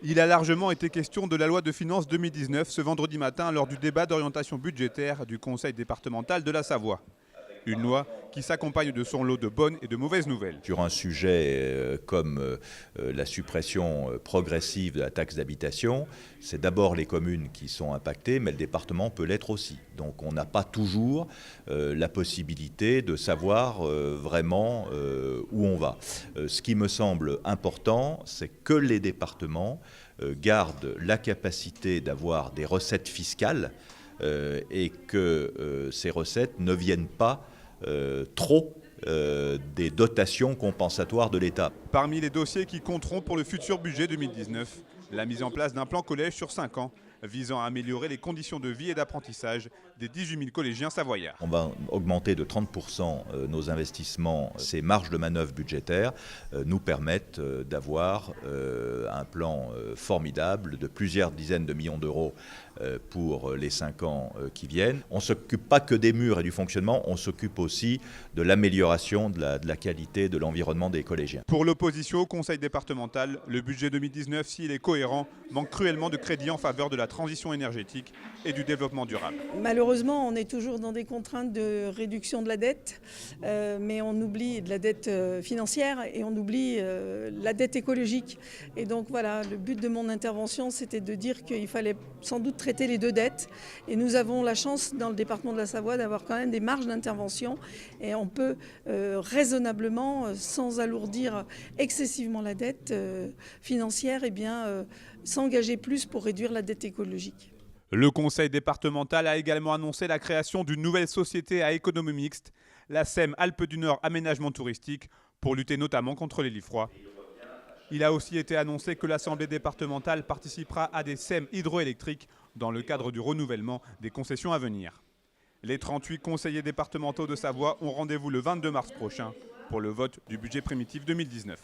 Il a largement été question de la loi de finances 2019 ce vendredi matin lors du débat d'orientation budgétaire du Conseil départemental de la Savoie. Une loi qui s'accompagne de son lot de bonnes et de mauvaises nouvelles. Sur un sujet comme la suppression progressive de la taxe d'habitation, c'est d'abord les communes qui sont impactées, mais le département peut l'être aussi. Donc on n'a pas toujours la possibilité de savoir vraiment où on va. Ce qui me semble important, c'est que les départements gardent la capacité d'avoir des recettes fiscales et que ces recettes ne viennent pas trop des dotations compensatoires de l'État. Parmi les dossiers qui compteront pour le futur budget 2019, la mise en place d'un plan collège sur 5 ans visant à améliorer les conditions de vie et d'apprentissage des 18 000 collégiens savoyards. On va augmenter de 30% nos investissements. Ces marges de manœuvre budgétaires nous permettent d'avoir un plan formidable de plusieurs dizaines de millions d'euros pour les 5 ans qui viennent. On ne s'occupe pas que des murs et du fonctionnement, on s'occupe aussi de l'amélioration de la qualité de l'environnement des collégiens. Pour l'opposition au Conseil départemental, le budget 2019, s'il est cohérent, manque cruellement de crédits en faveur de la transition énergétique et du développement durable. Malheureusement, on est toujours dans des contraintes de réduction de la dette, mais on oublie de la dette financière et on oublie la dette écologique. Et donc voilà, le but de mon intervention, c'était de dire qu'il fallait sans doute traiter les deux dettes. Et nous avons la chance dans le département de la Savoie d'avoir quand même des marges d'intervention et on peut raisonnablement, sans alourdir excessivement la dette financière, s'engager plus pour réduire la dette écologique. Le conseil départemental a également annoncé la création d'une nouvelle société à économie mixte, la SEM Alpes du Nord Aménagement Touristique, pour lutter notamment contre les lits froids. Il a aussi été annoncé que l'Assemblée départementale participera à des SEM hydroélectriques dans le cadre du renouvellement des concessions à venir. Les 38 conseillers départementaux de Savoie ont rendez-vous le 22 mars prochain pour le vote du budget primitif 2019.